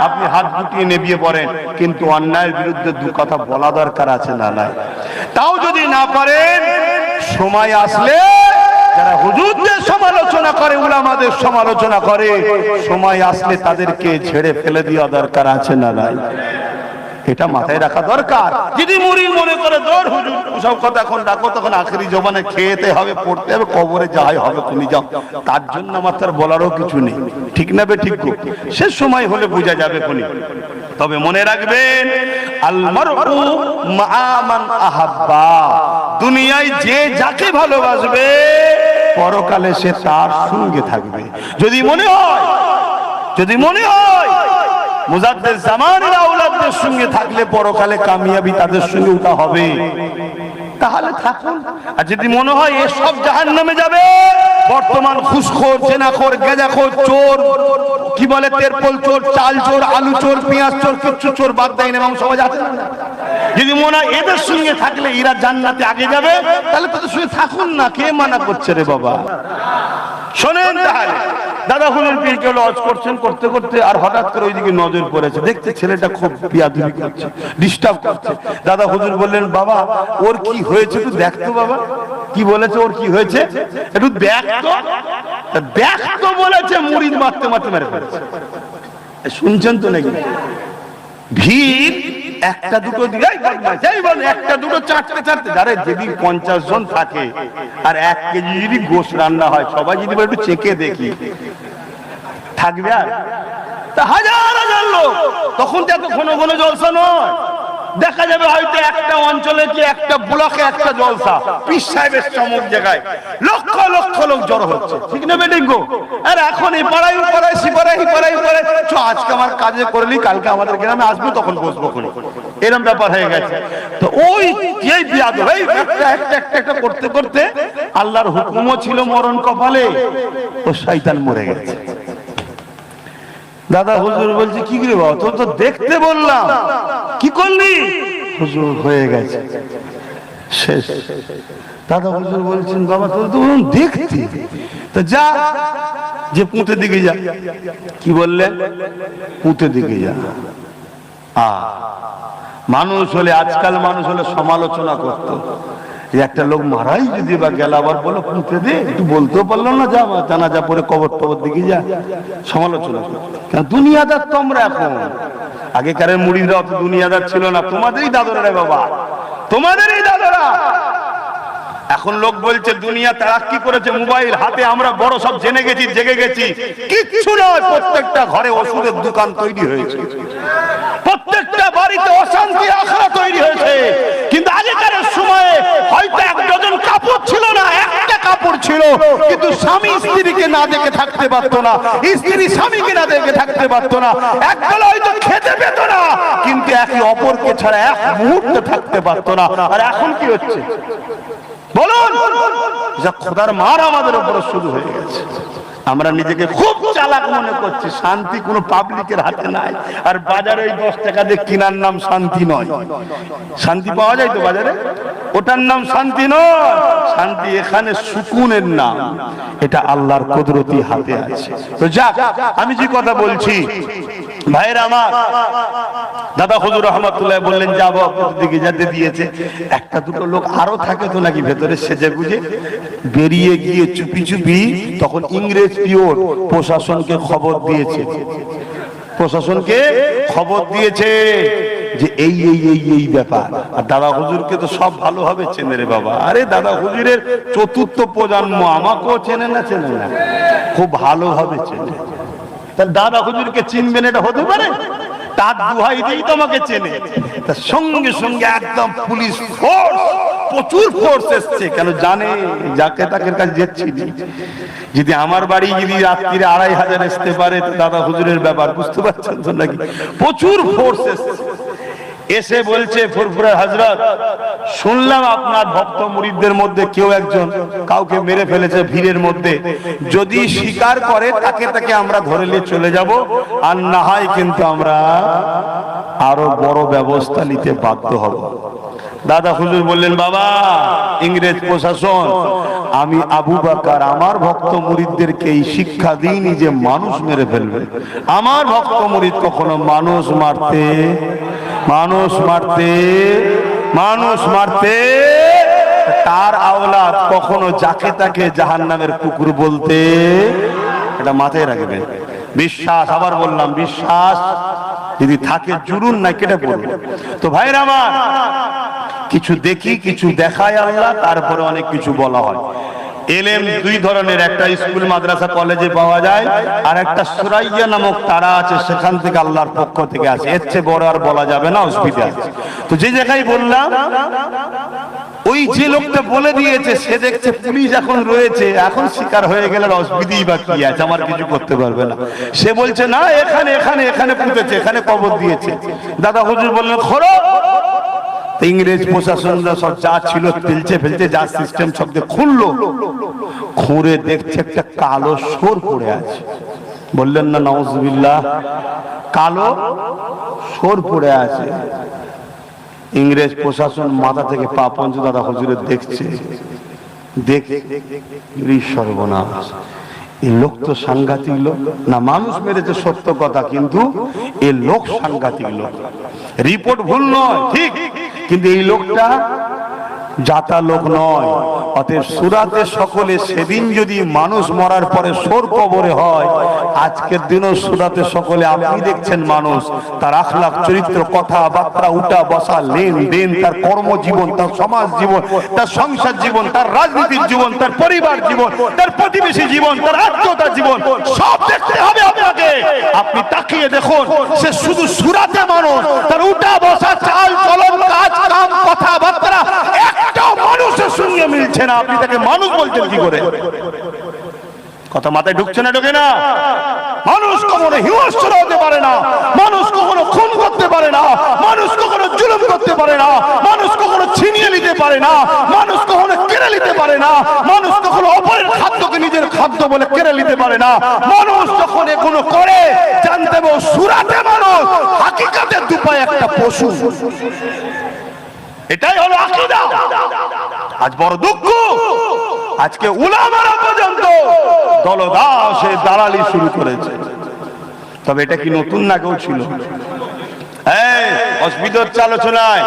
[SPEAKER 1] আপনি হাত গুটিয়ে নেবিয়ে পড়েন, কিন্তু অন্যায়ের বিরুদ্ধে দু কথা বলা দরকার আছে না নাই? তাও যদি না পারেন, সময় আসলে যারা হুজুরদের সমালোচনা করে, উলামাদের সমালোচনা করে, সময় আসলে তাদেরকে ছেড়ে ফেলে দেওয়া দরকার আছে না নাই? এটা মাথায় রাখা দরকার। যদি মুরিদ মনে করে দৌড় হুজুর সব কথা এখন ডাকো, তখন আখেরি জবানে খেতে হবে, পড়তে হবে, কবরে যাই হবে তুমি যাও, তার জন্য আমার তার বলারও কিছু নেই। ঠিক না বে ঠিক? শেষ সময় হলে বোঝা যাবে কোনি। তবে মনে রাখবেন, আল মারউ মা মান আহাব্বা, দুনিয়ায় যে যাকে ভালোবাসবে পরকালে সে তার সঙ্গে থাকবে। যদি মনে হয় মুজাদ্দিদ জামানের আওলাদদের সঙ্গে থাকলে পরকালে কামিয়াবি তাদের সঙ্গে ওটা হবে, তাহলে থাকুন। আর যদি মনে হয় এসব জাহান্নামে যাবে, বর্তমান ঘুষখোর, জেনাখোর, গেঁজাখোর, চোর, কি বলে তেরপল চোর, চাল চোর, আলু চোর, পেঁয়াজ চোর, কিচ্ছু চোর বাদ দেয় না, এবং সমাজ আছে না, যদি মনে হয় এদের সঙ্গে থাকলে এরা জান্নাতে আগে যাবে, তাহলে তাদের সঙ্গে থাকুন না। কে মানা করছে রে বাবা? শোনেন তাহলে, দাদা হুজুর পীর কেবলা ওয়াজ করছেন, করতে করতে আর হঠাৎ করে ওইদিকে নজর পড়েছে, দেখতে ছেলেটা খুব বিয়াদবি করছে, ডিস্টার্ব করছে। দাদা হুজুর বললেন, বাবা ওর কি হয়েছে একটু দেখতো। বাবা কি বলেছে? ওর কি হয়েছে একটু দেখতো। দেখতো বলেছে, মুরিদ মারতে মারতে মেরে ফেলেছে। শুনছেন তো নাকি? ভিড় একটা দুটো দিকে একটা দুটো চারটে চারটে, যারা যেদিন 50 জন থাকে আর 1 কেজি যদি গোশ রান্না হয়, সবাই যদি একটু চেকে দেখি থাকবে আর তা হাজার হাজার লোক। তখন তো এত ঘন ঘন জলসা নয়, দেখা যাবে হয়তো একটা অঞ্চলে কি একটা ব্লকে একটা জলসা, পীর সাহেবের চমক জায়গায় লক্ষ লক্ষ লোক জড়ো হচ্ছে। ঠিক না বেটিং গো? আর এখন এই পাড়াই পাড়াই সিপাড়াই পাড়াই পাড়াই আজকে আমার কাজে করলি, কালকে আমাদের গ্রামে আসবো, তখন বসবো কোন, এরকম ব্যাপার হয়ে গেছে। তো ওই যে বিয়াদব একটা একটা করতে করতে আল্লাহর হুকুমও ছিল মরণ কপালে, ও শয়তান মরে গেছে। দাদা হুজুর বলছে, কি রে বাবা তোর তো দেখতে বললাম, কি করলি? হুজুর হয়ে গেছে শেষ। দাদা হুজুর বলছেন, বাবা তোর তো দেখতে, তো যা, যে পুঁতে দিকে যা। কি বললেন? পুঁতে দিকে যা। মানুষ হলে, আজকাল মানুষ হলে সমালোচনা করতো, একটা লোক মারাই যদি বা গেল, আবার বলো পুঁতে দে, একটু বলতেও পারলো না, যা জানাজা পরে কবর টবর দিকে যা, সমালোচনা। দুনিয়াদার তো আমরা এখন, আগেকারের মুড়িরা অত দুনিয়াদার ছিল না, তোমাদেরই দাদরা রে বাবা। তোমাদের এই দাদারা। এখন লোক বলছে দুনিয়া তারাক্কি করেছে, মোবাইল হাতে, আমরা বড় সব জেনে গেছি, জেগে গেছি। কিচ্ছু নয়, প্রত্যেকটা ঘরে ওষুধের দোকান তৈরি হয়েছে, প্রত্যেকটা বাড়িতে অশান্তি আখড়া তৈরি হয়েছে। কিন্তু আগেকার সময়ে হয়তো এক ডজন কাপড় ছিল না, একটা কাপড় ছিল, কিন্তু স্বামী স্ত্রীকে না দেখে থাকতে পারতো না, স্ত্রী স্বামীকে না দেখে থাকতে পারতো না, একবেলা হয়তো খেতে পেত না, কিন্তু একে অপরকে ছাড়া এক মুহূর্তে থাকতে পারতো না। আর এখন কি হচ্ছে বলুন? যা খোদার মার আমাদের উপরে শুরু হয়ে গেছে। আমরা নিজেকে খুব চালাক মনে করছি, শান্তি কোনো পাবলিকের হাতে নাই। আর বাজারে ওই 10 টাকা দিয়ে কেনার নাম শান্তি নয়। শান্তি পাওয়া যায় তো বাজারে, ওটার নাম শান্তি নয়। শান্তি এখানে সুকুনের নাম, এটা আল্লাহর কুদরতি হাতে আছে। তো যাক, আমি যে কথা বলছি ভাইরা আমার, দাদা হুজুর রহমাতুল্লাহ বললেন যাবো দিকে যেতে দিয়েছে। একটা দুটো লোক আরো থাকে তো নাকি ভেতরে সেজে গুজে, বেরিয়ে গিয়ে চুপি চুপি তখন ইংরেজ পিওর প্রশাসনকে খবর দিয়েছে, প্রশাসনকে খবর দিয়েছে যে এই এই এই এই ব্যাপার। আর দাদা হুজুরকে তো সব ভালোভাবে চেনে রে বাবা। আরে দাদা হুজুরের চতুর্থ প্রজন্ম, আমাকেও চেনে না, চেনে না, খুব ভালোভাবে চেনে। তাহলে দাদা হুজুরকে চিনবেন এটা হতে পারে? তার দুহাই দিয়েই তোমাকে চেনে। তার সঙ্গে সঙ্গে একদম পুলিশ ফোর্স, প্রচুর ফোর্স এসছে, কেন জানে যাকে তাকে কাছে যাচ্ছি। যদি আমার বাড়ি যদি রাত্রিরে 2500 আসতে পারে তো দাদা হুজুরের ব্যাপার বুঝতে পারছেন তো নাকি? প্রচুর ফোর্স এসছে, এসে বলছে ফুরফুরের হযরত, শুনলাম আপনার ভক্ত মুরিদদের মধ্যে কেউ একজন কাউকে মেরে ফেলেছে ভিড়ের মধ্যে, যদি স্বীকার করে তাকে তাকে আমরা ধরে নিয়ে চলে যাব, আর না হয় কিন্তু আমরা আরো বড় ব্যবস্থা নিতে বাধ্য হব। দাদা হুজুর বললেন, বাবা ইংরেজ প্রশাসন, আমি আবু বকর আমার ভক্ত মুরিদদেরকে এই শিক্ষা দিইনি যে মানুষ মেরে ফেলবে। আমার ভক্ত মুরিদ কখনো মানুষ মারতে তার আওলাদ কখনো যাকে তাকে জাহান্নামের কুকুর বলতে, এটা মাথায় রাখবেন। বিশ্বাস, আবার বললাম বিশ্বাস যদি থাকে জুরুন না কেটে পড়বে। তো ভাইরা আমার, কিছু দেখি কিছু দেখায় আল্লাহ, তারপরে অনেক কিছু বলা হয়। এলেম দুই ধরনের, একটা স্কুল মাদ্রাসা কলেজে পাওয়া যায়, আর একটা সুরাইয়া নামক তারা আছে, সেখান থেকে আল্লাহর পক্ষ থেকে আসে। এর চেয়ে বড় আর বলা যাবে না, অসুবিধা আছে। তো যে জায়গায় বললাম, ওই যে লোকটা বলে দিয়েছে, সে দেখছে পুলিশ এখন রয়েছে, এখন শিকার হয়ে গেলে অসুবিধাই বা কি আছে, আমার কিছু করতে পারবে না। সে বলছে না, এখানে এখানে এখানে পুঁতেছে, এখানে কবর দিয়েছে। দাদা হুজুর বললেন খোঁড়ো। ইংরেজ প্রশাসনরা সব যা ছিল ফেলছে ফেলছে, যা সিস্টেম সব খুললো, খুঁড়ে দেখছে একটা কালো সোর পড়ে আছে। বললেন না নাউজুবিল্লাহ, কালো সোর পড়ে আছে। ইংরেজ প্রশাসন মাথা থেকে পা পর্যন্ত দাদা হুজুরের দেখছে, দেখে সর্বনাশ, এই লোক তো সাংঘাতিক লোক না। মানুষ মেরেছে সত্য কথা, কিন্তু এই লোক সাংঘাতিক লোক। রিপোর্ট ভুল নয় ঠিক, কিন্তু এই লোকটা জাতা লোক নয়। অতএব সূরাতে সকলে সেদিন যদি মানুষ মরার পরে সোর কবরে হয়, আজকের দিনও সূরাতে সকলে আপনি দেখছেন মানুষ, তার আখলাক চরিত্র কথাবার্তা উঠা বসা লেনদেন, তার কর্মজীবন, তার সমাজ জীবন, তার সংসার জীবন, তার রাজনীতির জীবন, তার পরিবার জীবন, তার প্রতিবেশী জীবন, তার আত্মীয়তা জীবন, সব দেখতে হবে আপনাকে। আপনি তাকিয়ে দেখুন, সে শুধু সূরাতে মানুষ, তার উঠা বসা চাল চলন কাজ কাম কথাবার্তা একটাও মানুষের সঙ্গে মিলছে না। আপনি তাকে মানুষ বলছেন কি করে? কথা মাথায় ঢুকছে না, ঢোকে না? মানুষ কখনো হিংস্র হতে পারে না, মানুষ কখনো খুন করতে পারে না, মানুষ কখনো জুলুম করতে পারে না, মানুষ কখনো ছিনিয়ে নিতে পারে না, মানুষ কখনো কেড়ে নিতে পারে না, মানুষ কখনো অপরের খাদ্যকে নিজের খাদ্য বলে কেড়ে নিতে পারে না। মানুষ যখন এগুলো করে, জানতে হবে সূরাতে মানুষ, হাকিকাতে দুপায়ে একটা পশু। এটাই হলো আকীদা। আজ বড় দুঃখ, আজকে উলামারা পর্যন্ত দলদাসে দালালি শুরু করেছে। তবে এটা কি নতুন না, কেউ ছিল? এই অসবিদর আলোচনায়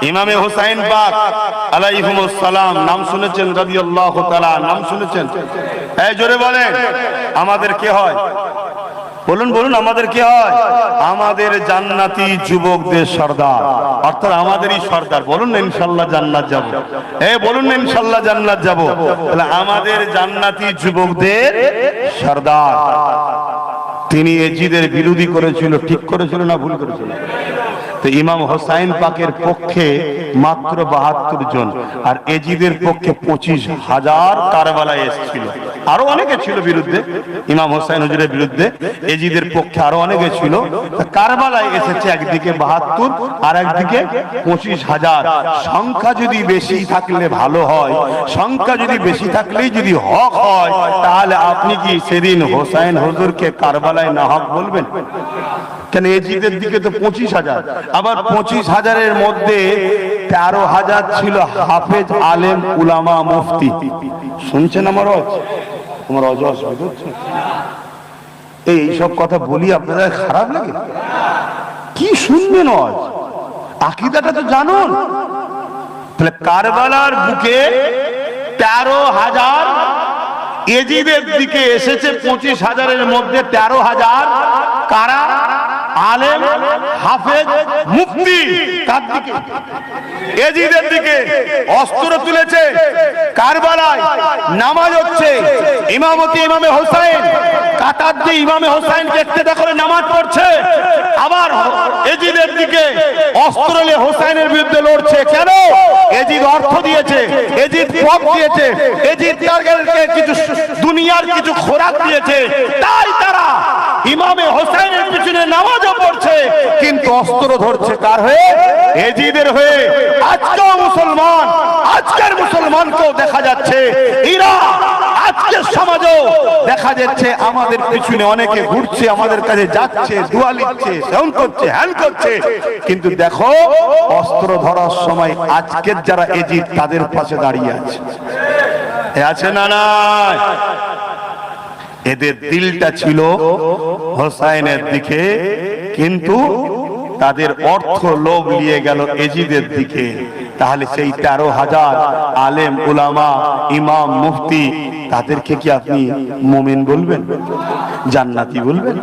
[SPEAKER 1] ইমামে হুসাইন পাক আলাইহিমুস সালাম নাম শুনেছেন? রাদিয়াল্লাহু তাআলা নাম শুনেছেন? এই জোরে বলেন, আমাদের কে হয়? বলুন বলুন, আমাদের কি হয়? আমাদের জান্নাতি যুবকদের সর্দার, অর্থাৎ আমাদেরই সর্দার। বলুন না ইনশাআল্লাহ জান্নাত যাব, বলুন না ইনশাআল্লাহ জান্নাত যাব। তাহলে আমাদের জান্নাতি যুবকদের সর্দার, তিনি এজিদের বিরোধী করেছিল, ঠিক করেছিল না ভুল করেছিল? তো ইমাম হোসাইন পাকের পক্ষে মাত্র ৭২ জন, আর এজিদের পক্ষে ২৫,০০০ কারবালায় এসেছিল। আরো অনেকে ছিল বিরুদ্ধে, ইমাম হোসাইন হুজুরের বিরুদ্ধে এজিদের পক্ষে আরো অনেকে ছিল। কারবালায় এসেছে একদিকে ৭২ আর একদিকে ২৫,০০০। সংখ্যা যদি বেশি থাকলে ভালো হয়, সংখ্যা যদি বেশি থাকলেই যদি হক হয়, তাহলে আপনি কি সেদিন হোসাইন হুজুরকে কারবালায় না হক বলবেন? কেন এজিদের দিকে তো ২৫,০০০, আবার ২৫,০০০-এর মধ্যে ১৩,০০০ ছিল হাফেজ, আলেম, উলামা, মুফতি। শুনছেন আমার অসুবিধা হচ্ছে? এইসব কথা বলি আপনাদের খারাপ লাগে? কি শুনবেন? আকীদাটা তো জানুন। তাহলে কারবালার বুকে ১৩,০০০ এজিদের দিকে এসেছে, ২৫,০০০-এর মধ্যে ১৩,০০০ কারা? আলেম, হাফেজ, মুফতি। কার দিকে? এজিদের দিকে। অস্ত্র তুলেছে, কারবালায় নামাজ হচ্ছে, ইমামতি ইমামে হোসাইন, কাতার দিয়ে ইমামে হোসাইনকে ইক্তেদা করে নামাজ পড়ছে। আবার এজিদের দিকে অস্ত্র নিয়ে হোসাইনের বিরুদ্ধে লড়ছে। কেন? এজিদ অর্থ দিয়েছে, এজিদ পথ দিয়েছে, এজিদ তাদেরকে কিছু দুনিয়ার কিছু খোরাক দিয়েছে, তাই তারা ইমামে হোসাইনের পিছনে নামাজও পড়ছে, কিন্তু অস্ত্র ধরছে কার হয়ে? এজিদের হয়ে। আজকেও মুসলমান, আজকের মুসলমানকেও দেখা যাচ্ছে, এরা আজকের সমাজেও দেখা যাচ্ছে আমাদের পিছনে অনেকে ঘুরছে, আমাদের কাছে যাচ্ছে, দোয়া লিখছে, সেবন করছে, হ্যান করছে, কিন্তু দেখো অস্ত্র ধরার সময় আজকের যারা এজিদ তাদের পাশে দাঁড়িয়ে আছে। আছে না নাই? এদের দিলটা ছিল হোসাইনের দিকে, কিন্তু তাদের অর্থ লোভ নিয়ে গেল এজিদের দিকে। তাহলে সেই ১৩,০০০ আলেম, উলামা, ইমাম, মুফতি, তাদেরকে কি আপনি মুমিন বলবেন, জান্নাতি বলবেন?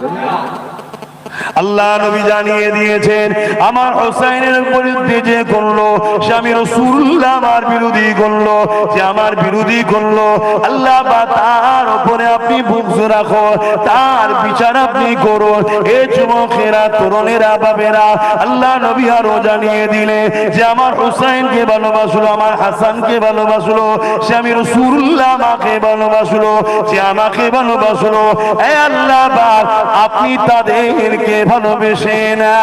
[SPEAKER 1] আল্লাহ নবী জানিয়ে দিয়েছেন, আমার হোসাইনের বিরুদ্ধে যে করলো, সে আমি রাসূলুল্লাহ আমার বিরোধী করলো, যে আমার বিরোধী করলো, আল্লাহ বা তার উপরে আপনি বুকস রাখো, তার বিচার আপনি করুন। এ যুবকেরা, তরুণেরা, বাবেরা, আল্লাহ নবী আরো জানিয়ে দিলে যে আমার হোসাইনকে ভালোবাসলো, আমার হাসানকে ভালোবাসলো, সে আমি রাসূলুল্লাহ আমাকে ভালোবাসলো, যে আমাকে ভালোবাসলো। এ আল্লাহ পাক, আপনি তাদেরকে ভালোবেসে না।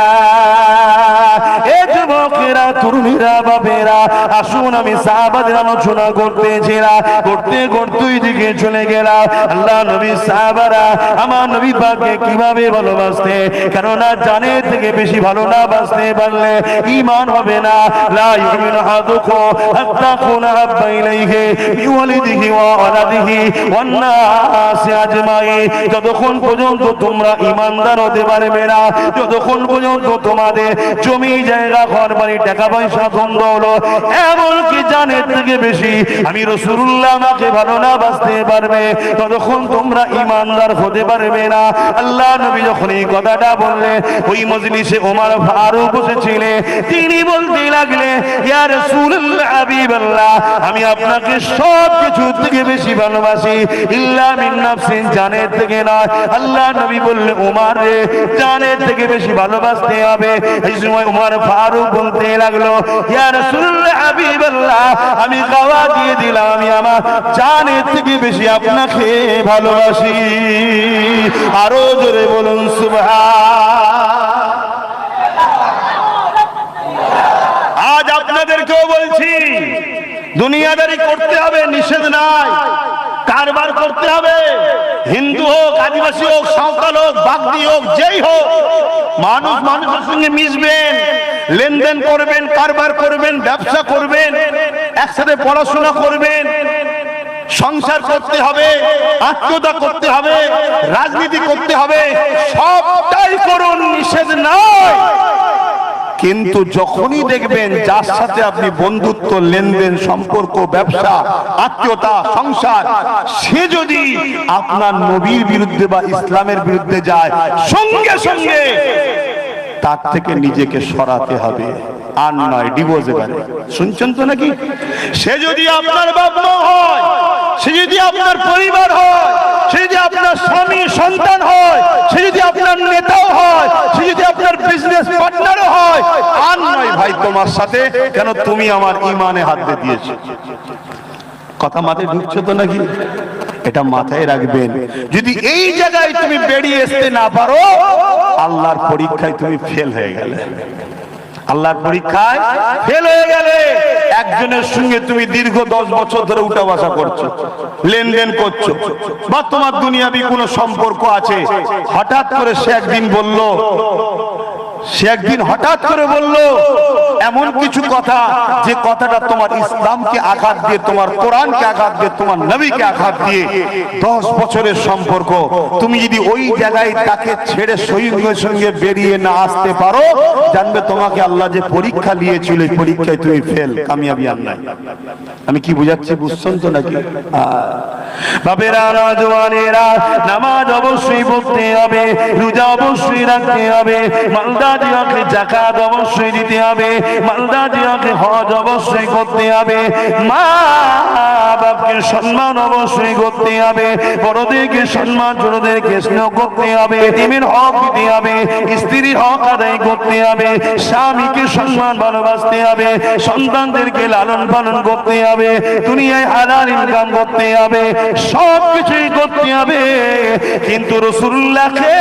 [SPEAKER 1] এ যুবকেরা, তরুণীরা, বাবেরা, আসুন আমি সাহাবাদের আলোচনা করতেছিলাম, করতে করতেই দিকে চলে গেলাম। আল্লাহ নবী সাহাবারা আমার নবী পাককে কিভাবে ভালোবাসতে, কেননা জানের থেকে বেশি ভালো না বাসতে পারলে ঈমান হবে না। লা ইউমিনু আহাদুকুম হাত্তা কুনা হাব্বা ইলাইহি বিওয়ালিদিহি ওয়া ওয়ালাদিহি ওয়ান নাসি আজমাইন। যতক্ষণ পর্যন্ত তোমরা ঈমানদার হতে পারবে না, যতক্ষণ পর্যন্ত তোমাদের জমি জায়গা, ঘর বাড়ি, টাকা পয়সা, ধন দৌলত, এমনকি জানের থেকে বেশি আমি রাসূলুল্লাহ আমাকে ভালো না বাসতে পারবে, ততক্ষণ তোমরা ঈমানদার হতে পারবে না। আল্লাহ নবী যখন এই কথাটা বললেন, ওই মজলিসে ওমর ফারুক বসেছিলেন, তিনি বলতে লাগলেন, ইয়া রাসূলুল্লাহ, হাবিবাল্লাহ, আমি আপনাকে সব কিছু থেকে বেশি ভালোবাসি, ইল্লা মিন নাফসিন, জানের থেকে নয়। আল্লাহ নবী বললেন, ওমর রে, জানের থেকে বেশি ভালোবাসতে হবে। এই সময় ওমর ফারুক বলতে লাগলো, ইয়া রাসূলুল্লাহ, হাবিবাল্লাহ, আমি গাওয়া দিয়ে দিলাম, আমি আমার জানের থেকে বেশি আপনাকে ভালোবাসি। আরো জোরে বলুন সুবহান। আজ আপনাদেরকেও বলছি, দুনিয়াদারি করতে হবে, নিষেধ নাই, কারবার করতে হবে। হিন্দু হোক, আদিবাসী হোক, সাঁওতাল হোক, বাগদি হোক, যেই হোক, মানুষ মানুষের সঙ্গে মিশবেন, লেনদেন করবেন, কারবার করবেন, ব্যবসা করবেন, একসাথে পড়াশোনা করবেন, সংসার করতে হবে, আত্মীয়তা করতে হবে, রাজনীতি করতে হবে, সবটাই করুন, নিষেধ নয়। কিন্তু যখনই দেখবেন যার সাথে আপনি বন্ধুত্ব, লেনদেন, সম্পর্ক, ব্যবসা, আত্মীয়তা, সংসার, সে যদি আপনার নবীর বিরুদ্ধে বা ইসলামের বিরুদ্ধে যায়, সঙ্গে সঙ্গে তার থেকে নিজেকে সরাতে হবে, আর নয় ডিভোর্সে পারে। শুনছেন তো নাকি? সে যদি আপনার বাবা মা হয়, সে যদি আপনার পরিবার হয়, সে যদি আপনার স্বামী সন্তান হয়, সে যদি আপনার নেতাও হয়, সে যদি আপনার বিজনেস পার্টনারও হয়, আর নয় ভাই তোমার সাথে, কেন তুমি আমার ইমানে হাত দিয়ে দিয়েছো। কথা মাথায় ঢুকছে তো নাকি? এটা মাথায় রাখবেন। যদি এই জায়গায় তুমি বেরিয়ে আসতে না পারো, আল্লাহর পরীক্ষায় তুমি ফেল হয়ে গেলে। আল্লাহর পরীক্ষায় ফেল হয়ে গেলে। একজনের সঙ্গে তুমি দীর্ঘ 10 বছর ধরে উঠা বসা করছো, লেনদেন করছো, বা তোমার দুনিয়াবি কোনো সম্পর্ক আছে, হঠাৎ করে সে একদিন হঠাৎ করে বলল এমন কিছু কথা, যে কথাটা তোমার ইসলামকে আঘাত দিয়ে, তোমার কোরআনকে আঘাত দিয়ে, তোমার নবীকে আঘাত দিয়ে 10 বছরের সম্পর্ক, তুমি যদি ওই জায়গায় তাকে ছেড়ে সঙ্গে সঙ্গে বেরিয়ে না আসতে পারো, জানবে তোমাকে আল্লাহ যে পরীক্ষা নিয়েছিল, এই পরীক্ষায় তুমি ফেল, কামিয়াবি আর নাই। আমি কি বুঝাচ্ছি, বুঝছেন তো নাকি? বাবেরা, জওয়ানেরা, নামাজ অবশ্যই পড়তে হবে, রোজা অবশ্যই রাখতে হবে, মালদারিয়াকে যাকাত অবশ্যই দিতে হবে, মালদারিয়াকে হজ অবশ্যই করতে হবে, মা বাপকে সম্মান অবশ্যই করতে হবে, বড়দেরকে সম্মান, ছোটদেরকে স্নেহ করতে হবে, এতিমের হক দিতে হবে, স্ত্রীর হক আদায় করতে হবে, স্বামীকে সম্মান ভালোবাসতে হবে, সন্তানদেরকে লালন পালন করতে হবে, দুনিয়ায় হালাল ইনকাম করতে হবে, সব কিছুই করতে হবে। কিন্তু রাসূলুল্লাহকে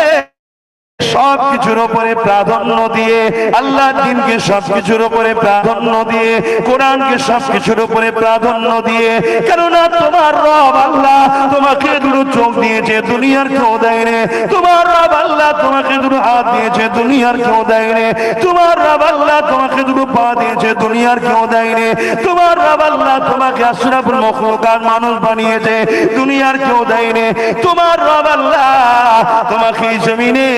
[SPEAKER 1] সবকিছুর উপরে প্রাধান্য দিয়ে, আল্লাহ দ্বীনকে সবকিছুর উপরে প্রাধান্য দিয়ে, কোরআনকে সবকিছুর উপরে প্রাধান্য দিয়ে, কেননা তোমার রব আল্লাহ তোমাকে দুটো চোখ দিয়েছে, দুনিয়ার কেউ দেয়নি। তোমার রব আল্লাহ তোমাকে দুটো হাত দিয়েছে, দুনিয়ার কেউ দেয়নি। তোমার রব আল্লাহ তোমাকে দুটো পা দিয়েছে, দুনিয়ার কেউ দেয়নি। তোমার রব আল্লাহ তোমাকে আশরাফুল মাখলুকাত মানুষ বানিয়েছে, দুনিয়ার কেউ দেয়নি। তোমার রব আল্লাহ তোমাকে জমিনে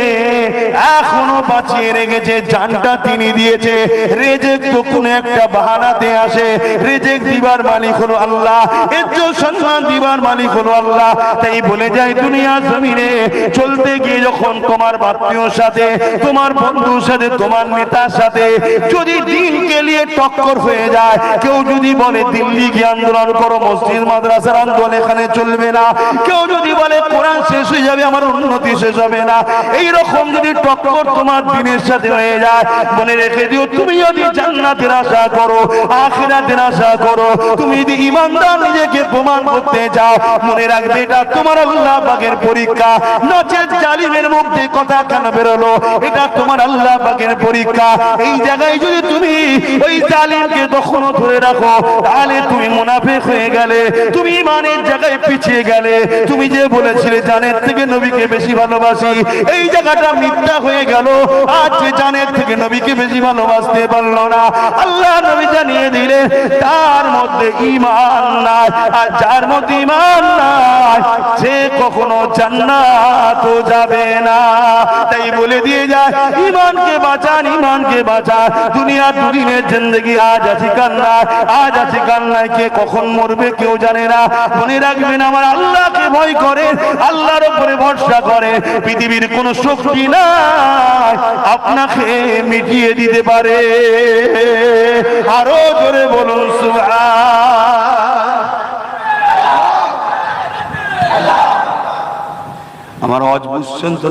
[SPEAKER 1] এখনো বাঁচিয়ে রেখেছে, জানটা তিনি দিয়েছে। রেজেক তো কোনো একটা বাহানাতে আসে, রেজেক দিবার মালিক হলো আল্লাহ, ইজ্জত সম্মান দিবার মালিক হলো আল্লাহ। তাই বলে যায় দুনিয়া জমিনে চলতে গিয়ে যখন তোমার আত্মীয়র সাথে, তোমার বন্ধুর সাথে, তোমার নেতার সাথে যদি দিনকে নিয়ে টক্কর হয়ে যায়, কেউ যদি বলে দিল্লি গিয়ে আন্দোলন করো, মসজিদ মাদ্রাসার আন্দোলন এখানে চলবে না, কেউ যদি বলে কোরআন শেষ হয়ে যাবে, আমার উন্নতি শেষ হবে না, এইরকম যদি টক্কর তোমার দিনের সাথে হয়ে যায়, মনে রেখে দিও, তুমি যদি জান্নাতের আশা করো, আখিরাতের আশা করো, তুমি যদি ইমানদার নিজেকে প্রমাণ করতে চাও, মনে রাখবে এটা তোমার আল্লাহ পাকের পরীক্ষা। নচেত জালিমের মধ্যে কথা কেন বেরোলো, এটা তোমার আল্লাহ পাকের পরীক্ষা। এই জায়গায় যদি তুমি ওই জালিমকে তখনও ধরে রাখো, তাহলে তুমি মুনাফিক হয়ে গেলে, তুমি ইমানের জায়গায় পিছিয়ে গেলে। তুমি যে বলেছিলে জানের থেকে নবীকে বেশি ভালোবাসি, এই জায়গাটা মিথ্যা হয়ে গেল। আজ যে জানের থেকে নবীকে বেশি ভালোবাসতে পারলো না, আল্লাহ নবী জানিয়ে দিলে তার মধ্যে ঈমান নাই। আর যার মধ্যে ঈমান নাই, সে কখনো জান্নাতও যাবে না। তাই বলে দিয়ে যায়, ঈমানকে বাঁচান, ঈমানকে বাঁচান। দুনিয়া দুদিনের জিন্দেগি, আজ আছি কাল নাই, আজ আছি কাল নাই, কে কখন মরবে কেউ জানে না। মনে রাখবেন, আমার আল্লাহকে ভয় করে, আল্লাহর উপরে ভরসা করে, পৃথিবীর কোন শক্তি নাই আপনাকে মিটিয়ে দিতে পারে। আরো জোরে বলুন সুবহান। আমার আওয়াজ বুঝছেন তো?